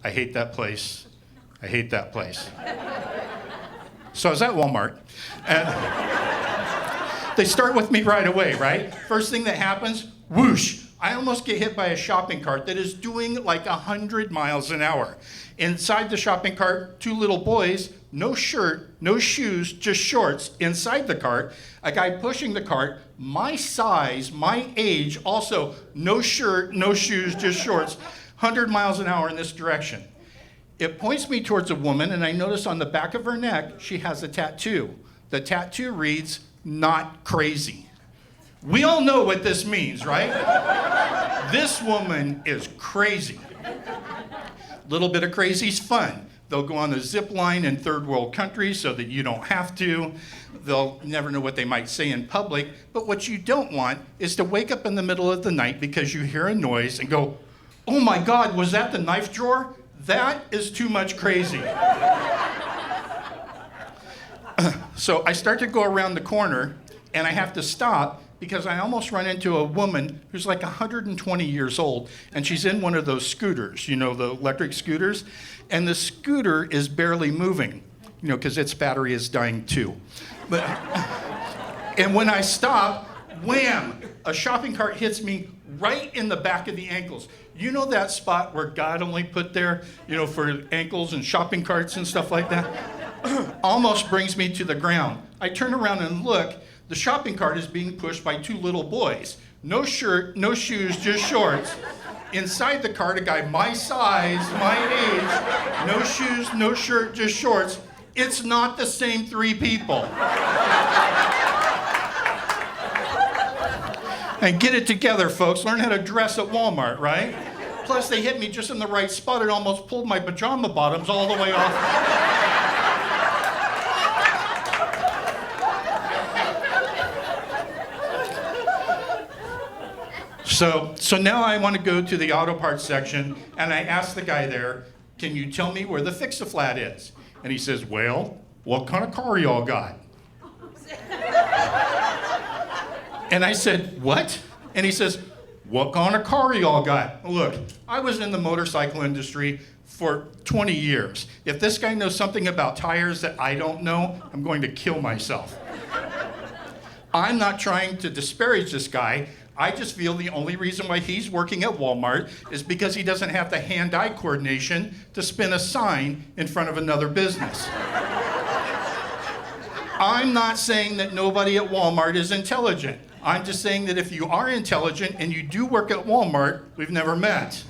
I hate that place. I hate that place. So I was at Walmart, and they start with me right away, right? First thing that happens, whoosh, I almost get hit by a shopping cart that is doing like 100 miles an hour. Inside the shopping cart, two little boys, no shirt, no shoes, just shorts. Inside the cart, a guy pushing the cart, my size, my age, also no shirt, no shoes, just shorts, 100 miles an hour in this direction. It points me towards a woman, and I notice on the back of her neck, she has a tattoo. The tattoo reads, "Not crazy." We all know what this means, right? This woman is crazy. Little bit of crazy's fun. They'll go on a zip line in third world countries so that you don't have to. They'll never know what they might say in public. But what you don't want is to wake up in the middle of the night because you hear a noise and go, "Oh my God, was that the knife drawer?" That is too much crazy. So I start to go around the corner and I have to stop because I almost run into a woman who's like 120 years old, and she's in one of those scooters, you know, the electric scooters, and the scooter is barely moving, you know, because its battery is dying too. But, and when I stop, wham, a shopping cart hits me right in the back of the ankles. You know that spot where God only put there, you know, for ankles and shopping carts and stuff like that? Almost brings me to the ground. I turn around and look. The shopping cart is being pushed by two little boys. No shirt, no shoes, just shorts. Inside the cart, a guy my size, my age, no shoes, no shirt, just shorts. It's not the same three people. And get it together, folks. Learn how to dress at Walmart, right? Plus, they hit me just in the right spot. It almost pulled my pajama bottoms all the way off. So now I want to go to the auto parts section, and I ask the guy there, "Can you tell me where the Fix-A-Flat is?" And he says, "Well, what kind of car y'all got?" And I said, "What?" And he says, "What kind of car y'all got?" Look, I was in the motorcycle industry for 20 years. If this guy knows something about tires that I don't know, I'm going to kill myself. I'm not trying to disparage this guy. I just feel the only reason why he's working at Walmart is because he doesn't have the hand-eye coordination to spin a sign in front of another business. I'm not saying that nobody at Walmart is intelligent. I'm just saying that if you are intelligent and you do work at Walmart, we've never met.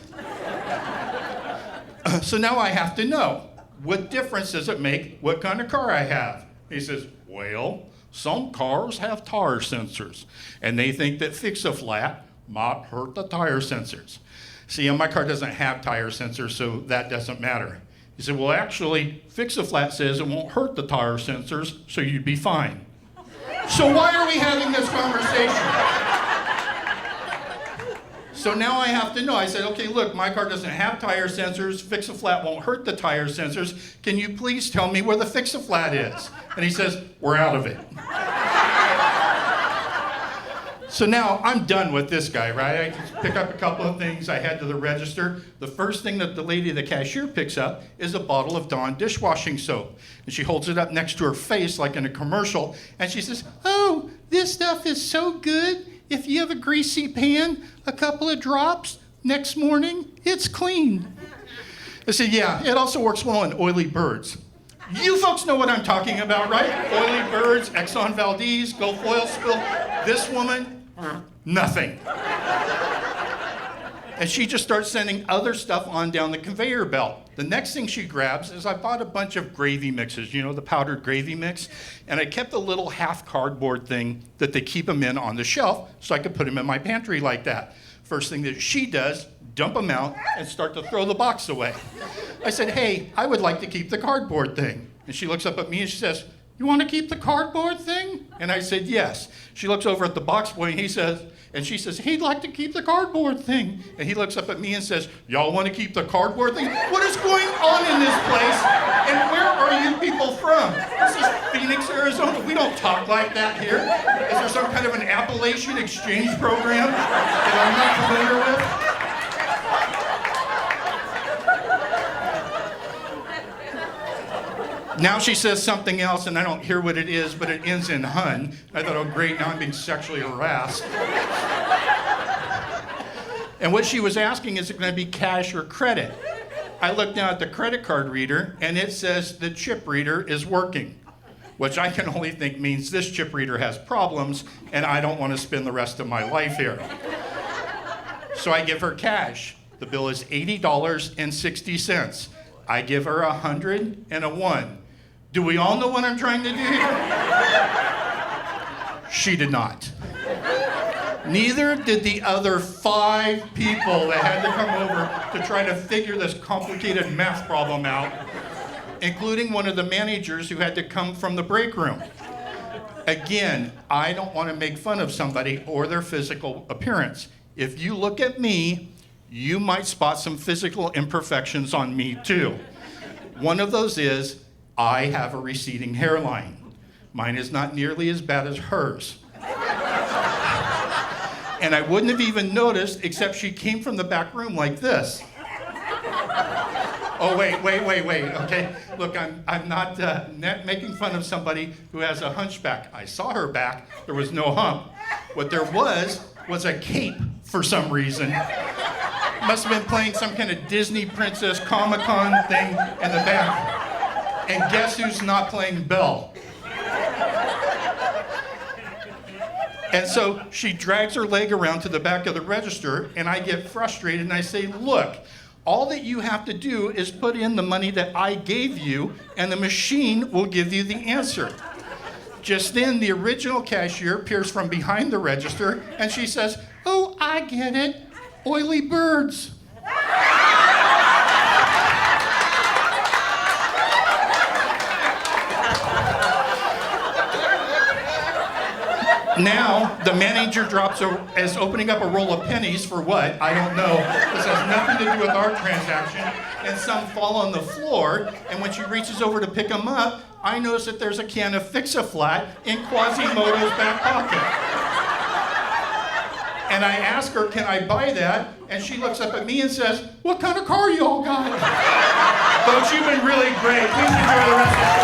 So now I have to know, what difference does it make what kind of car I have? He says, "Well, some cars have tire sensors, and they think that Fix-A-Flat might hurt the tire sensors." See, my car doesn't have tire sensors, so that doesn't matter. He said, "Well, actually, Fix-A-Flat says it won't hurt the tire sensors, so you'd be fine." So why are we having this conversation? So now I have to know. I said, "Okay, look, my car doesn't have tire sensors. Fix-A-Flat won't hurt the tire sensors. Can you please tell me where the Fix-A-Flat is?" And he says, "We're out of it." So now I'm done with this guy, right? I just pick up a couple of things. I head to the register. The first thing that the lady, the cashier, picks up is a bottle of Dawn dishwashing soap. And she holds it up next to her face like in a commercial. And she says, "Oh, this stuff is so good. If you have a greasy pan, a couple of drops, next morning, it's clean." I said, "Yeah, it also works well on oily birds." You folks know what I'm talking about, right? Oily birds, Exxon Valdez, Gulf oil spill. This woman, nothing. And she just starts sending other stuff on down the conveyor belt. The next thing she grabs is, I bought a bunch of gravy mixes, you know, the powdered gravy mix, and I kept a little half cardboard thing that they keep them in on the shelf so I could put them in my pantry like that. First thing that she does, dump them out and start to throw the box away. I said, "Hey, I would like to keep the cardboard thing." And she looks up at me and she says, "You want to keep the cardboard thing?" And I said, "Yes." She looks over at the box boy and she says, "He'd like to keep the cardboard thing." And he looks up at me and says, "Y'all want to keep the cardboard thing?" What is going on in this place? And where are you people from? This is Phoenix, Arizona. We don't talk like that here. Is there some kind of an Appalachian exchange program that I'm not familiar with? Now she says something else, and I don't hear what it is, but it ends in hun. I thought, oh great, now I'm being sexually harassed. And what she was asking, is it going to be cash or credit? I looked down at the credit card reader, and it says the chip reader is working, which I can only think means this chip reader has problems, and I don't want to spend the rest of my life here. So I give her cash. The bill is $80.60. I give her 100 and a 1. Do we all know what I'm trying to do here? She did not. Neither did the other 5 people that had to come over to try to figure this complicated math problem out, including one of the managers who had to come from the break room. Again, I don't want to make fun of somebody or their physical appearance. If you look at me, you might spot some physical imperfections on me too. One of those is, I have a receding hairline. Mine is not nearly as bad as hers. And I wouldn't have even noticed, except she came from the back room like this. Oh, wait, okay? Look, I'm not making fun of somebody who has a hunchback. I saw her back, there was no hump. What there was a cape for some reason. Must have been playing some kind of Disney Princess Comic-Con thing in the back. And guess who's not playing Belle? And so she drags her leg around to the back of the register, and I get frustrated, and I say, look, all that you have to do is put in the money that I gave you, and the machine will give you the answer. Just then, the original cashier appears from behind the register, and she says, oh, I get it, oily birds. Now, the manager is opening up a roll of pennies for what? I don't know. This has nothing to do with our transaction. And some fall on the floor, and when she reaches over to pick them up, I notice that there's a can of Fix-A-Flat in Quasimodo's back pocket. And I ask her, can I buy that? And she looks up at me and says, what kind of car you all got? Folks, you've been really great. Please enjoy the rest of the